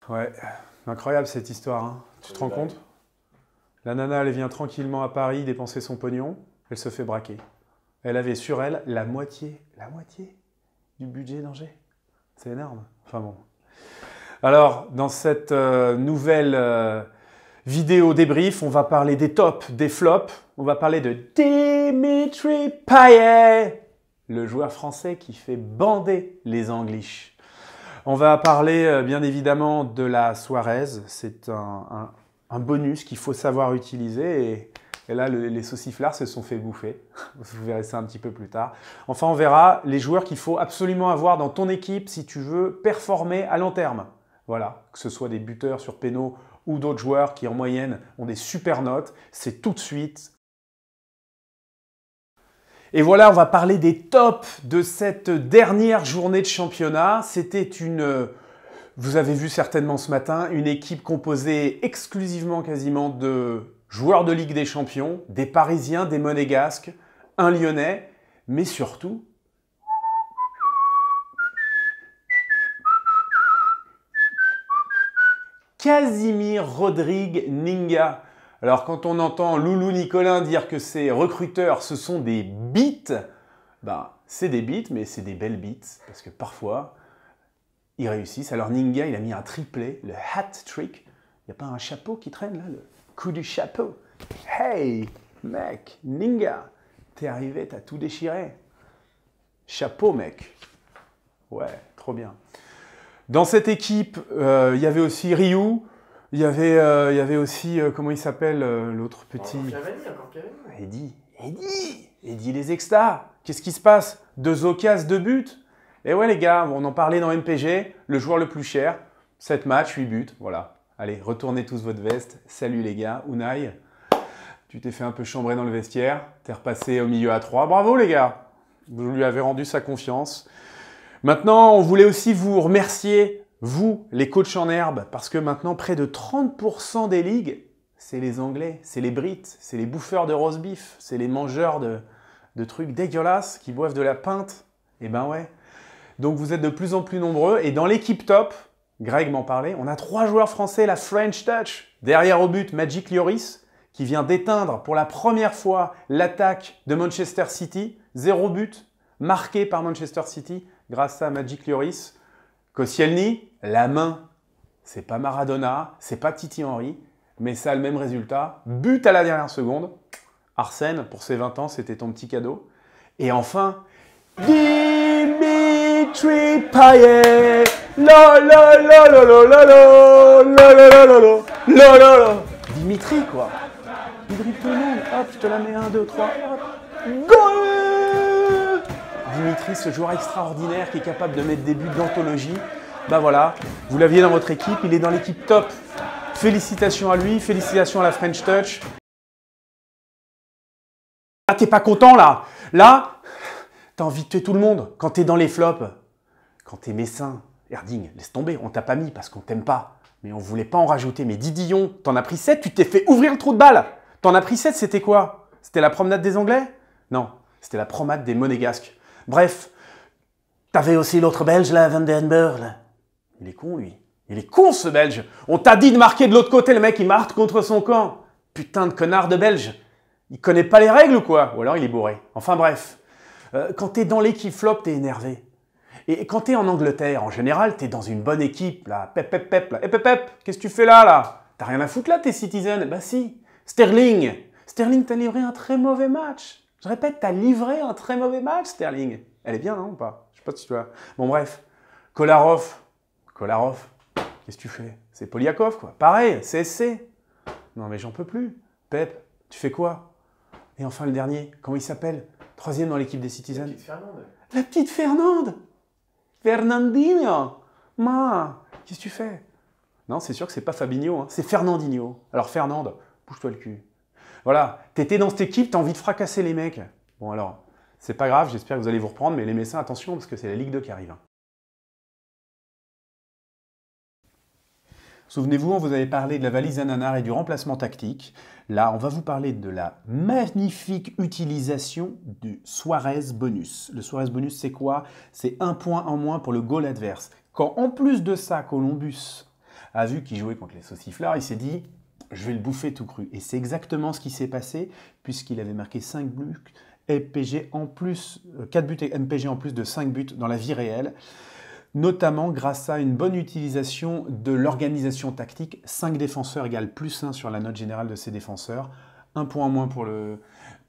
Ouais, incroyable cette histoire, hein. Tu te rends compte? La nana, elle vient tranquillement à Paris dépenser son pognon, elle se fait braquer. Elle avait sur elle la moitié du budget d'Angers. C'est énorme. Enfin bon. Alors, dans cette nouvelle vidéo débrief, on va parler des tops, des flops. On va parler de Dimitri Payet, le joueur français qui fait bander les Anglish. On va parler bien évidemment de la Suarez. C'est un bonus qu'il faut savoir utiliser. Et là, les sauciflards se sont fait bouffer. Vous verrez ça un petit peu plus tard. Enfin, on verra les joueurs qu'il faut absolument avoir dans ton équipe si tu veux performer à long terme. Voilà, que ce soit des buteurs sur pénaux ou d'autres joueurs qui en moyenne ont des super notes. C'est tout de suite. Et voilà, on va parler des tops de cette dernière journée de championnat. C'était une, vous avez vu certainement ce matin, une équipe composée exclusivement quasiment de joueurs de Ligue des Champions, des Parisiens, des Monégasques, un Lyonnais, mais surtout Casimir Rodrigue Ninga. Alors quand on entend Loulou Nicolin dire que ces recruteurs ce sont des bites, ben, c'est des bites, mais c'est des belles bites, parce que parfois ils réussissent. Alors Ninga, il a mis un triplé, le hat trick. Il n'y a pas un chapeau qui traîne là, le coup du chapeau. Hey mec, Ninga, t'es arrivé, t'as tout déchiré. Chapeau mec. Ouais, trop bien. Dans cette équipe, il y avait aussi Ryu, il y avait aussi, comment il s'appelle, l'autre petit... Encore Cavani. Eddy les extas. Qu'est-ce qui se passe? 2 occasions, 2 buts. Et ouais les gars, on en parlait dans MPG, le joueur le plus cher, 7 matchs, 8 buts, voilà. Allez, retournez tous votre veste. Salut les gars, Unai, tu t'es fait un peu chambrer dans le vestiaire, t'es repassé au milieu à 3. Bravo les gars, vous lui avez rendu sa confiance. Maintenant, on voulait aussi vous remercier, vous, les coachs en herbe, parce que maintenant, près de 30% des ligues, c'est les Anglais, c'est les Brits, c'est les bouffeurs de roast beef, c'est les mangeurs de trucs dégueulasses qui boivent de la pinte. Eh ben ouais. Donc vous êtes de plus en plus nombreux. Et dans l'équipe top, Greg m'en parlait, on a 3 joueurs français, la French Touch. Derrière au but, Magic Lloris, qui vient d'éteindre pour la première fois l'attaque de Manchester City. 0 but, marqué par Manchester City grâce à Magic Lloris. Koscielny, la main. C'est pas Maradona, c'est pas Titi Henry, mais ça a le même résultat. But à la dernière seconde. Arsène, pour ses 20 ans, c'était ton petit cadeau. Et enfin, Dimitri Payet. Dimitri, quoi. Il dribble tout le monde. Hop, je te la mets 1, 2, 3. Hop. Goal! Dimitri, ce joueur extraordinaire qui est capable de mettre des buts d'anthologie. Ben voilà, vous l'aviez dans votre équipe, il est dans l'équipe top. Félicitations à lui, félicitations à la French Touch. Là, t'es pas content là. Là, t'as envie de tuer tout le monde quand t'es dans les flops. Quand t'es messin, Erding, laisse tomber, on t'a pas mis parce qu'on t'aime pas. Mais on voulait pas en rajouter. Mais Didillon, t'en as pris 7, tu t'es fait ouvrir le trou de balle. T'en as pris 7, c'était quoi? C'était la promenade des Anglais? Non, c'était la promenade des Monégasques. Bref, t'avais aussi l'autre Belge là, Van den Berg, là. Il est con lui. Il est con ce Belge. On t'a dit de marquer de l'autre côté, le mec il marque contre son camp. Putain de connard de Belge. Il connaît pas les règles ou quoi? Ou alors il est bourré. Enfin bref, quand t'es dans l'équipe flop, t'es énervé. Et quand t'es en Angleterre, en général, t'es dans une bonne équipe, là. Pep, pep, pep, là. Pep, pep, qu'est-ce que tu fais là? T'as rien à foutre là, t'es Citizen? Bah si. Sterling, t'as livré un très mauvais match. Je répète, t'as livré un très mauvais match, Sterling. Elle est bien, non, ou pas? Je sais pas si tu vois. Bon, bref. Kolarov, qu'est-ce que tu fais? C'est Poliakov, quoi. Pareil, CSC. Non, mais j'en peux plus. Pep, tu fais quoi? Et enfin, le dernier, comment il s'appelle? 3e dans l'équipe des Citizens. La petite Fernande. La petite Fernande. Fernandinho. Ma, qu'est-ce que tu fais? Non, c'est sûr que c'est pas Fabinho, hein. C'est Fernandinho. Alors, Fernande, bouge-toi le cul. Voilà, t'étais dans cette équipe, t'as envie de fracasser les mecs. Bon alors, c'est pas grave, j'espère que vous allez vous reprendre, mais les Messins, attention, parce que c'est la Ligue 2 qui arrive. Souvenez-vous, on vous avait parlé de la valise à nanar et du remplacement tactique. Là, on va vous parler de la magnifique utilisation du Suarez bonus. Le Suarez bonus, c'est quoi? C'est 1 point en moins pour le goal adverse. Quand en plus de ça, Columbus a vu qu'il jouait contre les sauciflards, il s'est dit « je vais le bouffer tout cru ». Et c'est exactement ce qui s'est passé, puisqu'il avait marqué 5 buts, MPG en plus, 4 buts et MPG en plus de 5 buts dans la vie réelle, notamment grâce à une bonne utilisation de l'organisation tactique. 5 défenseurs égale +1 sur la note générale de ces défenseurs. Un point en moins pour le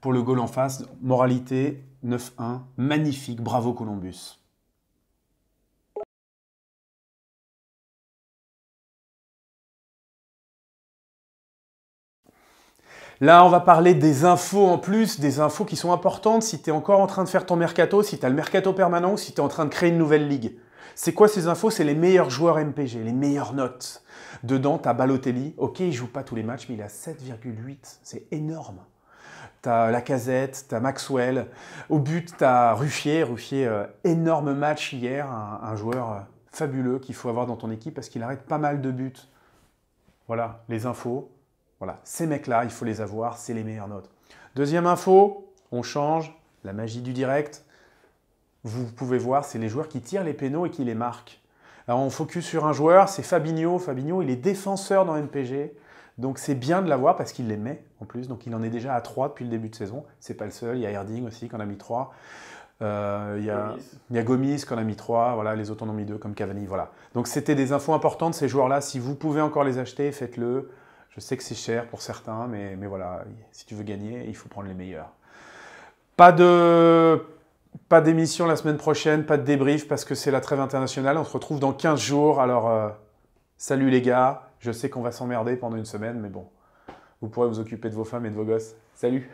goal en face. Moralité, 9-1. Magnifique, bravo Columbus. Là, on va parler des infos en plus, des infos qui sont importantes si tu es encore en train de faire ton mercato, si tu as le mercato permanent ou si tu es en train de créer une nouvelle ligue. C'est quoi ces infos? C'est les meilleurs joueurs MPG, les meilleures notes. Dedans, tu as Balotelli. Ok, il ne joue pas tous les matchs, mais il a 7,8. C'est énorme. Tu as Lacazette, tu as Maxwell. Au but, tu as Ruffier. Ruffier, énorme match hier. Un joueur fabuleux qu'il faut avoir dans ton équipe parce qu'il arrête pas mal de buts. Voilà, les infos. Voilà, ces mecs-là, il faut les avoir, c'est les meilleures notes. Deuxième info, on change, la magie du direct. Vous pouvez voir, c'est les joueurs qui tirent les pénaux et qui les marquent. Alors on focus sur un joueur, c'est Fabinho. Fabinho, il est défenseur dans MPG, donc c'est bien de l'avoir parce qu'il les met en plus. Donc il en est déjà à 3 depuis le début de saison. C'est pas le seul, il y a Erding aussi qui en a mis 3. Il y a Gomis qui en a mis 3, voilà, les autres en ont mis 2 comme Cavani. Voilà. Donc c'était des infos importantes, ces joueurs-là. Si vous pouvez encore les acheter, faites-le. Je sais que c'est cher pour certains, mais voilà, si tu veux gagner, il faut prendre les meilleurs. Pas d'émission la semaine prochaine, pas de débrief parce que c'est la trêve internationale. On se retrouve dans 15 jours. Alors, salut les gars. Je sais qu'on va s'emmerder pendant une semaine, mais bon, vous pourrez vous occuper de vos femmes et de vos gosses. Salut!